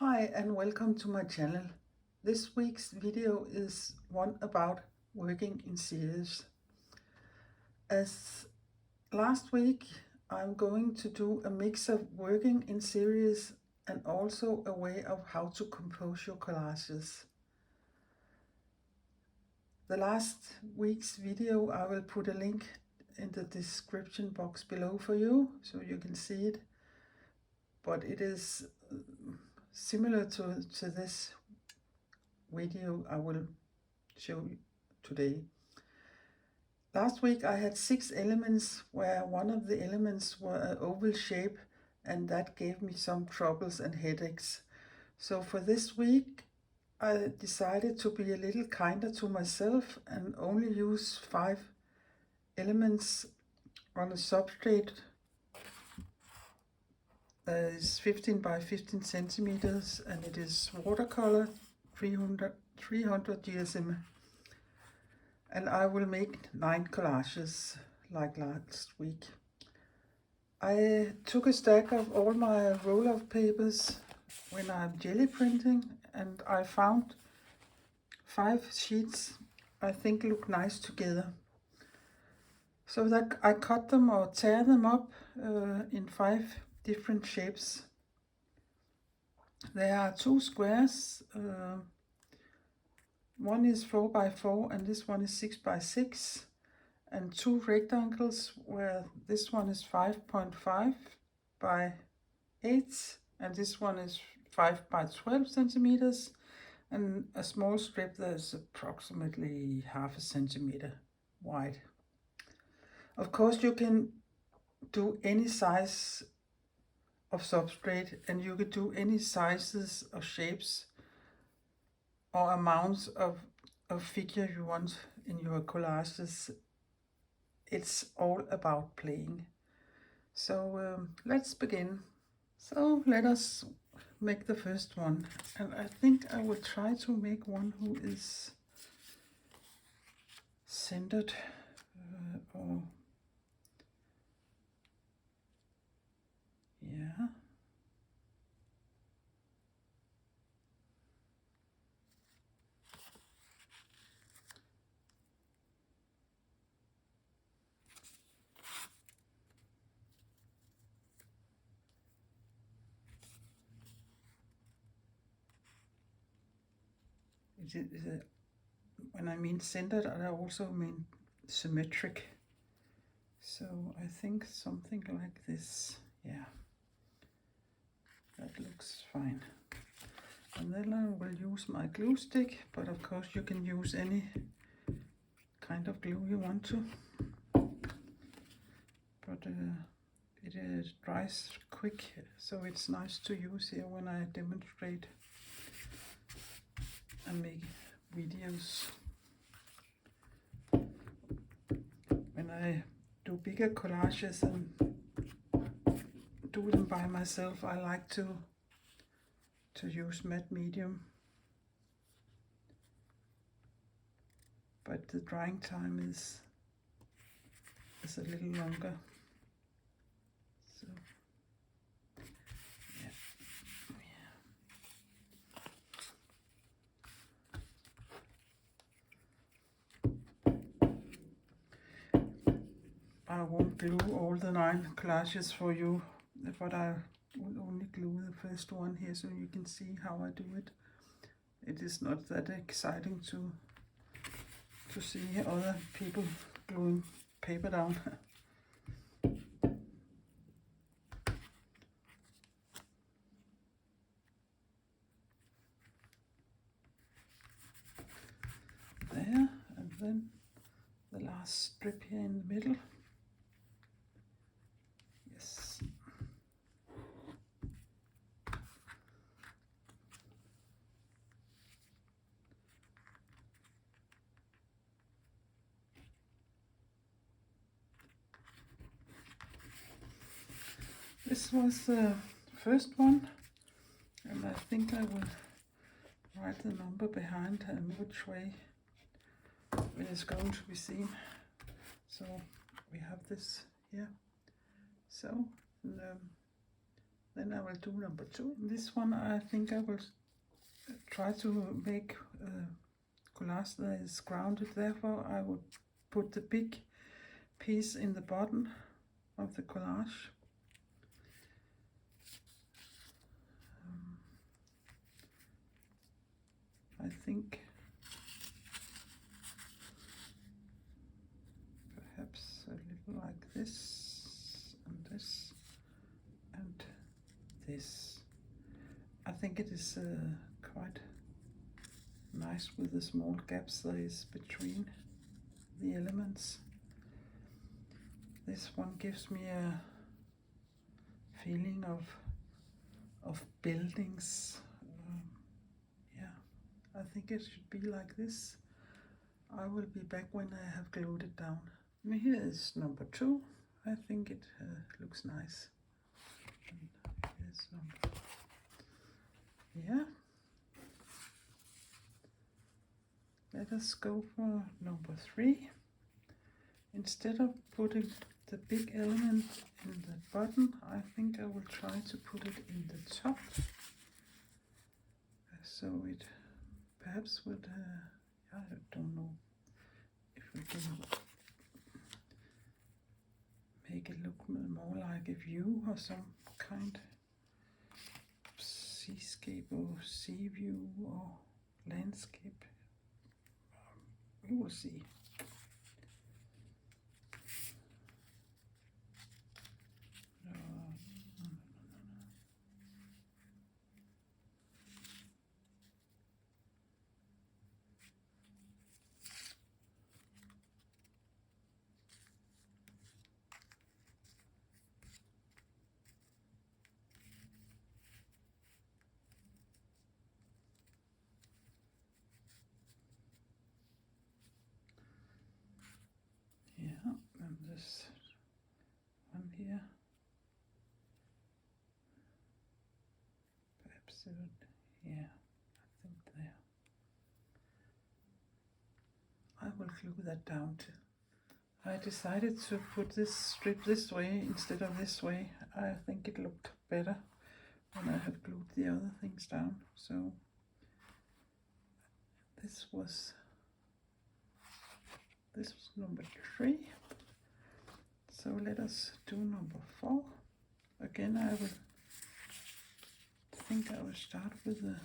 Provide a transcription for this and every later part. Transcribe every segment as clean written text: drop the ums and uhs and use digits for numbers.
Hi and welcome to my channel. This week's video is one about working in series. As last week, I'm going to do a mix of working in series and also a way of how to compose your collages. The last week's video, I will put a link in the description box below for you so you can see it. But it is similar to this video I will show you today. Last week I had 6 elements where one of the elements were an oval shape, and that gave me some troubles and headaches. So for this week I decided to be a little kinder to myself and only use 5 elements on a substrate that is 15 by 15 centimeters, and it is watercolor 300 GSM. And I will make 9 collages like last week. I took a stack of all my roll-off papers when I'm jelly printing, and I found 5 sheets I think look nice together. So that I cut them or tear them up in 5 different shapes. There are 2 squares. One is 4 by 4 and this one is 6 by 6, and 2 rectangles where this one is 5.5 by 8 and this one is 5 by 12 centimeters, and a small strip that is approximately half a centimeter wide. Of course you can do any size of substrate, and you could do any sizes of shapes or amounts of figure you want in your collages. It's all about playing. So let's begin. So let us make the first one, and I think I will try to make one who is centered or yeah. When I mean centered, I also mean symmetric. So I think something like this, yeah, that looks fine. And then I will use my glue stick, but of course you can use any kind of glue you want to. But it dries quick, so it's nice to use here when I demonstrate and make videos. When I do bigger collages and do them by myself, I like to use matte medium, but the drying time is a little longer. So I won't glue all the 9 collages for you, but I will only glue the first one here so you can see how I do it. It is not that exciting to see other people gluing paper down. There, and then the last strip here in the middle. Yes. This was the first one, and I think I will write the number behind and which way it is going to be seen. So we have this here. So Then I will do number 2. In this one I think I will try to make a collage that is grounded, therefore I would put the big piece in the bottom of the collage. I think perhaps a little like this and this and this. I think it is quite nice with the small gaps there is between the elements. This one gives me a feeling of buildings. Yeah, I think it should be like this. I will be back when I have glued it down. And here is number 2. I think it looks nice. And here's number, yeah. Let us go for number 3. Instead of putting the big element in the bottom, I think I will try to put it in the top. So it perhaps would, I don't know if we can make it look more like a view or some kind of seascape or sea view or landscape. We will see. Yeah, and this one here. Perhaps it would, yeah, I think there. I will glue that down too. I decided to put this strip this way instead of this way. I think it looked better when I have glued the other things down. So this was number 3. So let us do number 4. Again, I will start with the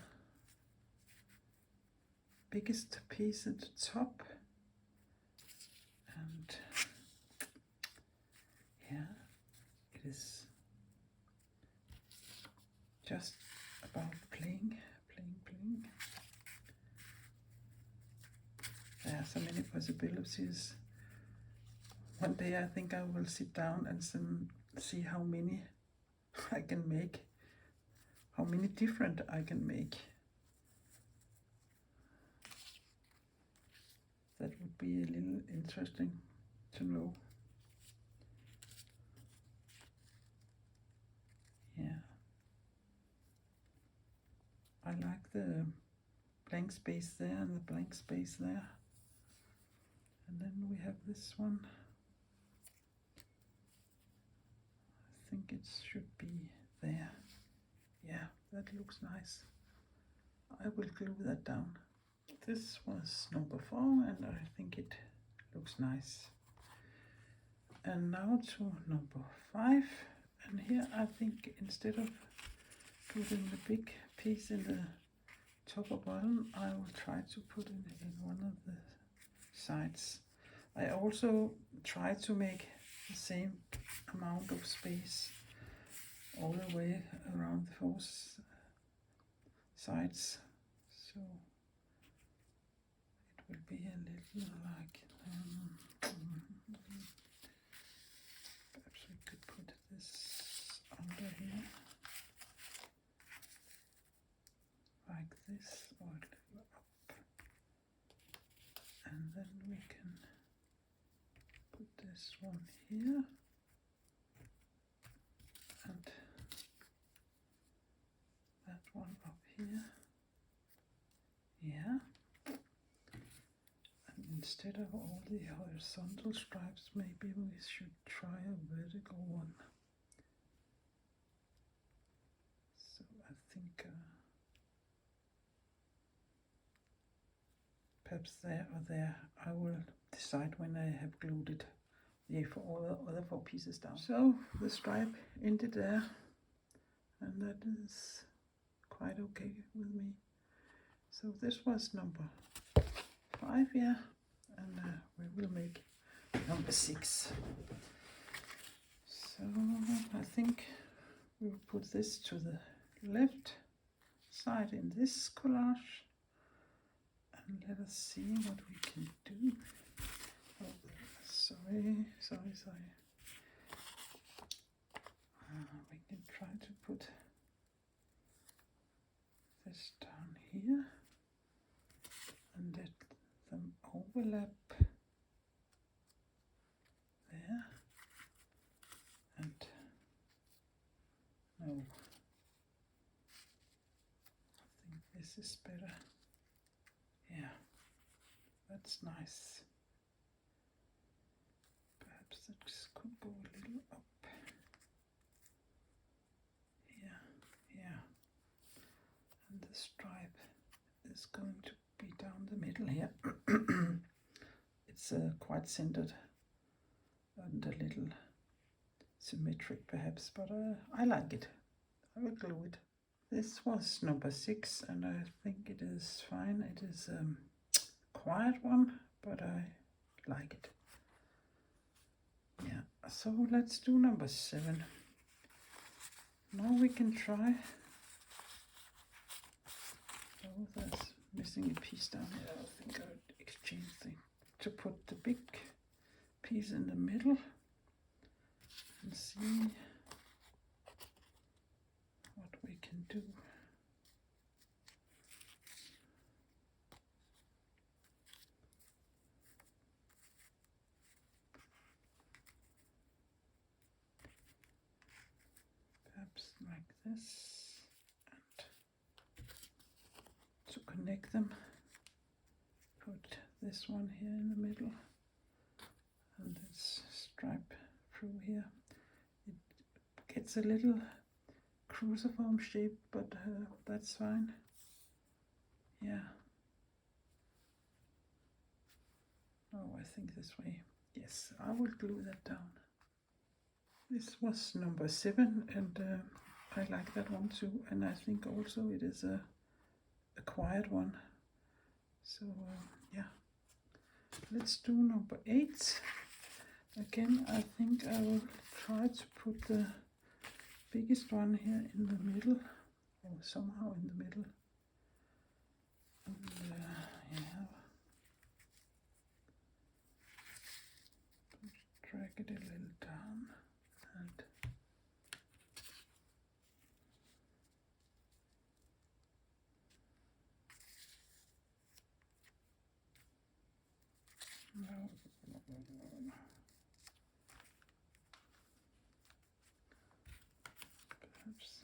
biggest piece at the top. And yeah, it is just about playing. There are so many possibilities. One day I think I will sit down and see how many I can make, how many different I can make. That would be a little interesting to know. Yeah. I like the blank space there and the blank space there. And then we have this one. I think it should be there. Yeah, that looks nice. I will glue that down. This was number 4 and I think it looks nice. And now to number 5. And here I think instead of putting the big piece in the top or bottom, I will try to put it in one of the sides. I also try to make the same amount of space all the way around the 4 sides. So it will be a little like, perhaps we could put this under here, like this, or a little up, and then we can put this one here, and that one up here. Yeah. And instead of all the horizontal stripes, maybe we should try a vertical one. think perhaps there or there. I will decide when I have glued it. Yeah, for all the other 4 pieces down. So the stripe ended there, and that is quite okay with me. So this was number 5, yeah, and we will make number 6. So I think we'll put this to the left side in this collage, and let us see what we can do. Oh, sorry. We can try to put this down here and let them overlap there. And no, I think this is better. Yeah, that's nice. Perhaps this could go a little up. Yeah. And the stripe is going to be down the middle here. It's quite centered and a little symmetric perhaps, but I like it. I will glue it. This was number 6, and I think it is fine. It is a quiet one, but I like it. Yeah, so let's do number 7. Now we can try. Oh, there's missing a piece down here. I think I'll exchange the to put the big piece in the middle and see what we can do. Perhaps like this, and to connect them, put this one here in the middle and this stripe through here. It gets a little cruciform shape, but that's fine. Yeah. Oh, I think this way. Yes, I will glue that down. This was number 7, and I like that one too, and I think also it is a quiet one. So yeah, let's do number 8. Again, I think I will try to put the biggest one here in the middle, or somehow in the middle. And yeah, drag it a little down, and no. Perhaps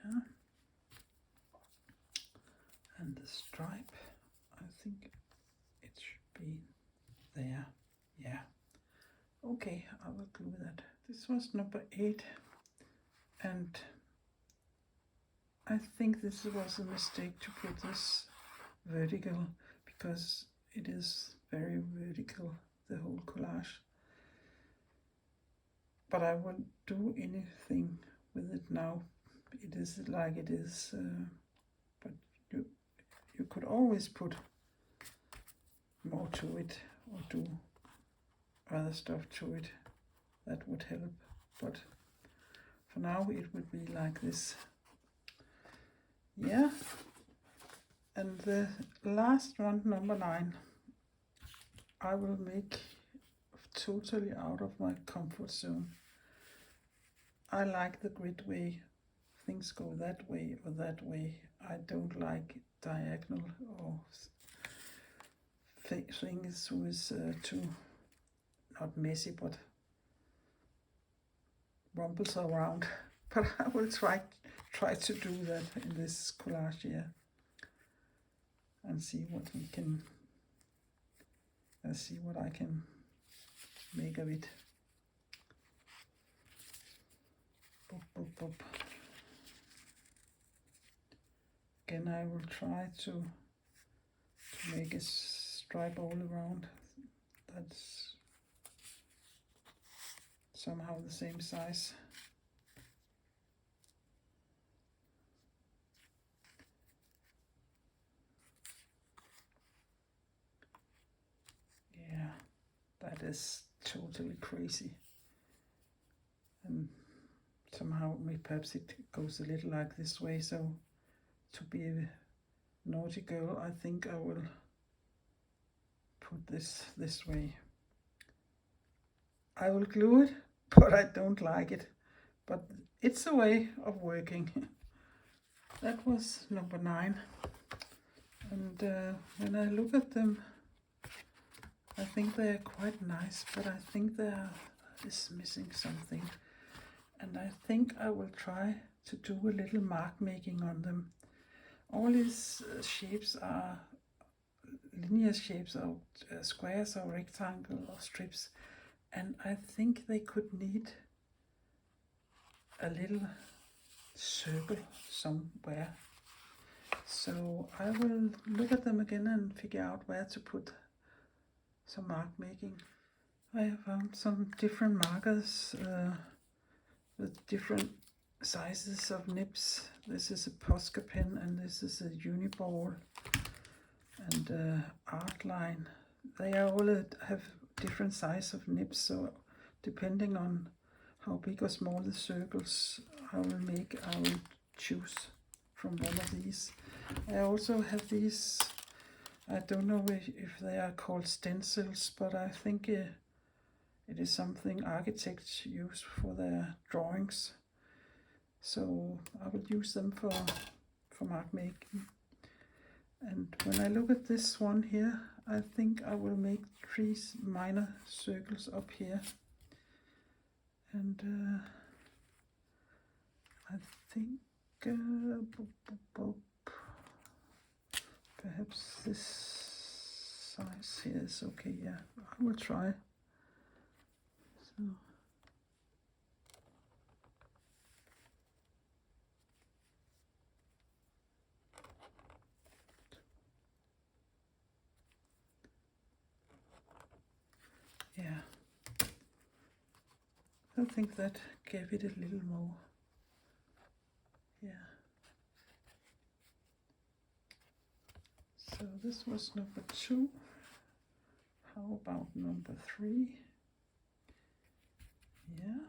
yeah, and the stripe, I think it should be there. Yeah, okay, I will glue that. This was number 8, and I think this was a mistake to put this vertical, because it is very vertical, the whole collage. But I won't do anything with it now. It is like it is, but you could always put more to it, or do other stuff to it that would help. But for now it would be like this. Yeah, and the last one, number 9, I will make totally out of my comfort zone. I like the grid way. Things go that way or that way. I don't like diagonal or things who is too, not messy, but rumbles around. But I will try to do that in this collage here, and see what we can, see what I can make of it. Boop, boop, boop. Again, I will try to make a stripe all around that's somehow the same size. Yeah, that is totally crazy. And somehow perhaps it goes a little like this way, so to be a naughty girl, I think I will put this way. I will glue it, but I don't like it. But it's a way of working. That was number 9. And when I look at them, I think they're quite nice, but I think there is missing something. And I think I will try to do a little mark making on them. All these shapes are linear shapes, or squares, or rectangle, or strips. And I think they could need a little circle somewhere. So I will look at them again and figure out where to put some mark making. I have found some different markers with different sizes of nibs. This is a Posca pen, and this is a Uniball and art line. They all have different size of nibs, so depending on how big or small the circles I will choose from one of these. I also have these, I don't know if they are called stencils, but I think it is something architects use for their drawings. So I will use them for mark making. And when I look at this one here, I think I will make 3 minor circles up here. And I think perhaps this size here is okay. Yeah, I will try. So yeah, I think that gave it a little more. Yeah. So this was number 2. How about number 3? Yeah.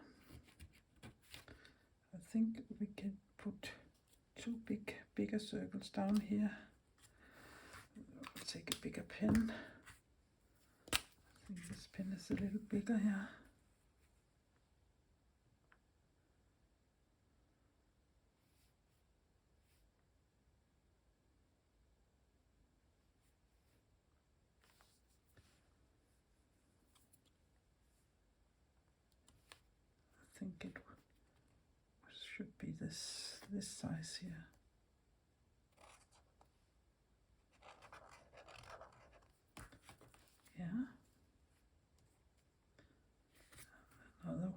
I think we can put 2 bigger circles down here. I'll take a bigger pen. I think this pen is a little bigger here. I think it should be this size here. Yeah. Another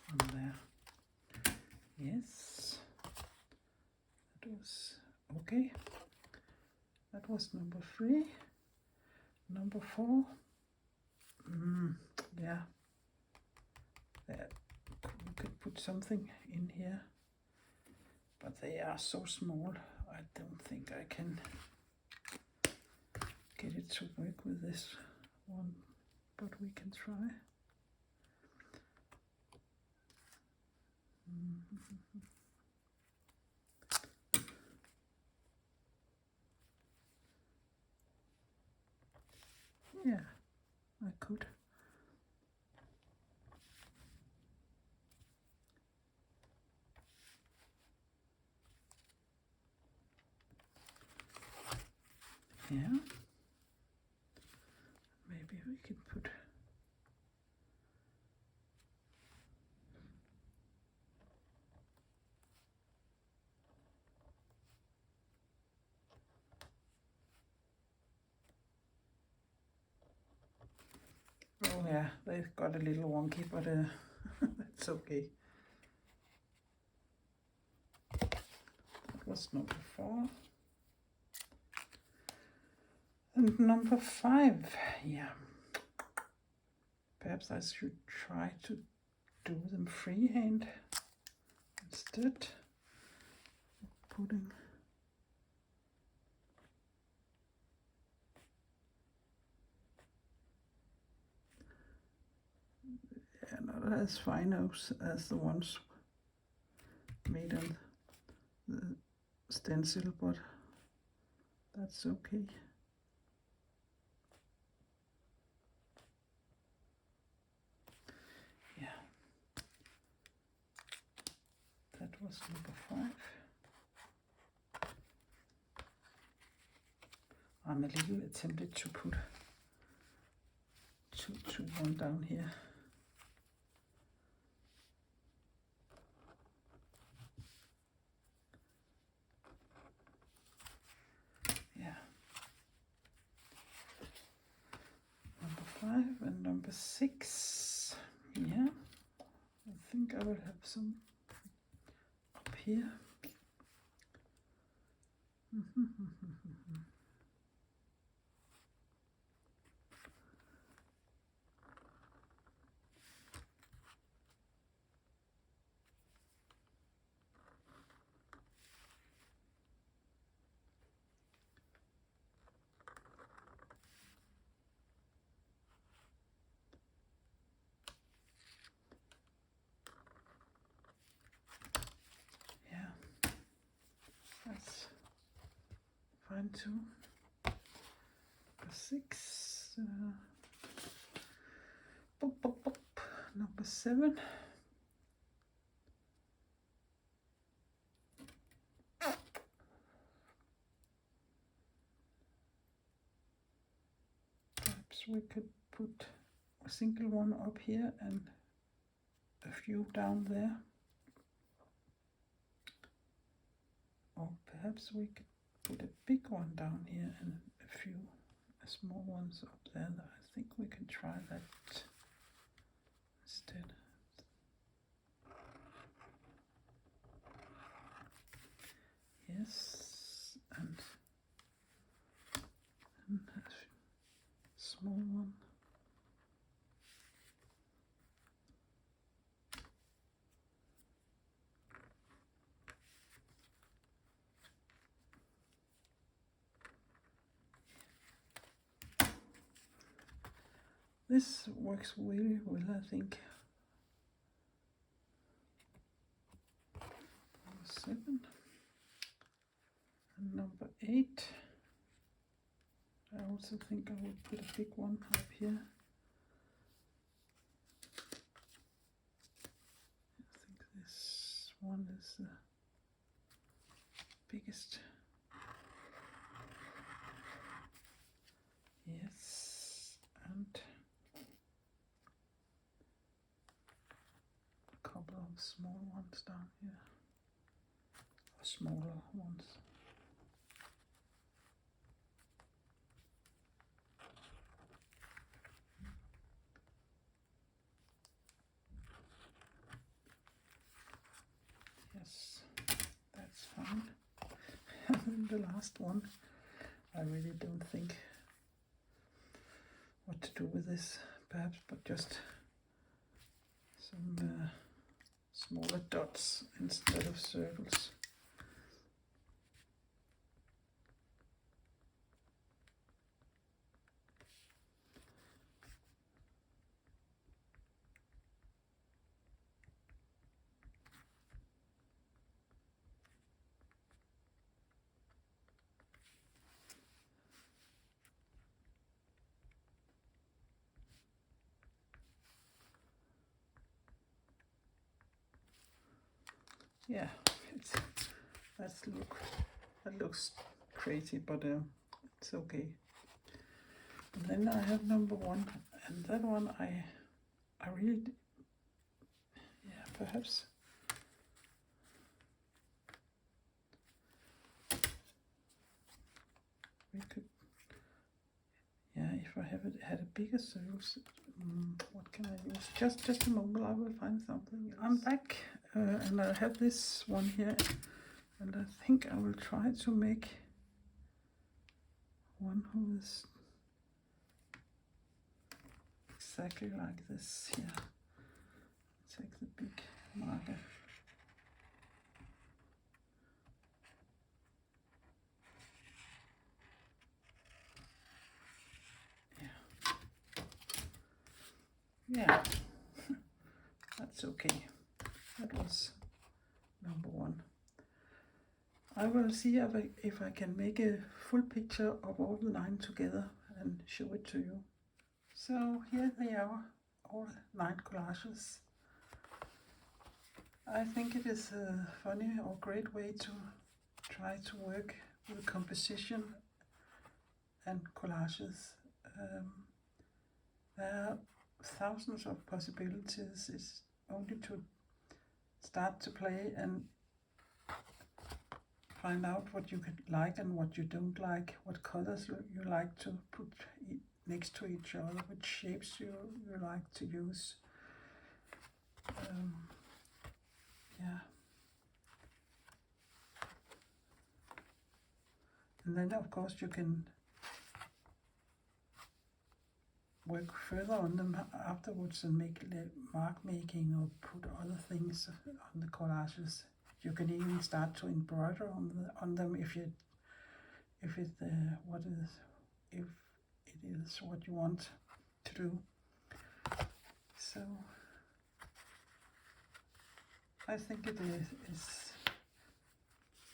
one there. Yes. That was okay. That was number 3. Number 4. Yeah. There, we could put something in here, but they are so small. I don't think I can get it to work with this one, but we can try. Yeah, I could. Yeah. Maybe we could put Oh yeah, they got a little wonky, but that's okay. That was number 4. And number 5, yeah. Perhaps I should try to do them freehand instead of putting. Yeah, not as fine as the ones made on the stencil, but that's okay. Yeah, that was number 5. I'm a little tempted to put 2, 2, 1 down here. Yeah. Number 5 and number 6. Yeah. I think I will have some up here. That's fine too. Number 6. Number 7. Perhaps we could put a single one up here and a few down there. Or perhaps we could put a big one down here and a few small ones up there. I think we can try that instead. Yes, and a small one. This works really well, I think. Number 7 and number 8. I also think I will put a big one up here. I think this one is the biggest. Yes, and a couple of small ones down here, or smaller ones. Yes, that's fine. And the last one, I really don't think what to do with this, perhaps, but just some smaller dots instead of circles. Yeah, that looks crazy, but it's okay. And then I have number 1, and that one I really, yeah, perhaps we could, yeah, if I had a bigger circle, What can I use? Just a moment, I will find something. I'm back, and I have this one here, and I think I will try to make one who is exactly like this here. Take the big marker. Yeah, that's okay. That was number one. I will see if I can make a full picture of all the 9 together and show it to you. So here they are, all 9 collages. I think it is a funny or great way to try to work with composition and collages. There are thousands of possibilities. It's only to start to play and find out what you like and what you don't like, what colors you like to put next to each other, which shapes you like to use. Yeah. And then of course you can work further on them afterwards and make mark making or put other things on the collages. You can even start to embroider on them if it is what you want to do. So I think it is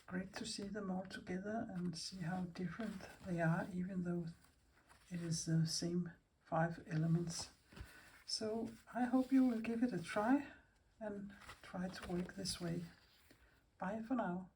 great to see them all together and see how different they are, even though it is the same 5 elements. So I hope you will give it a try and try to work this way. Bye for now.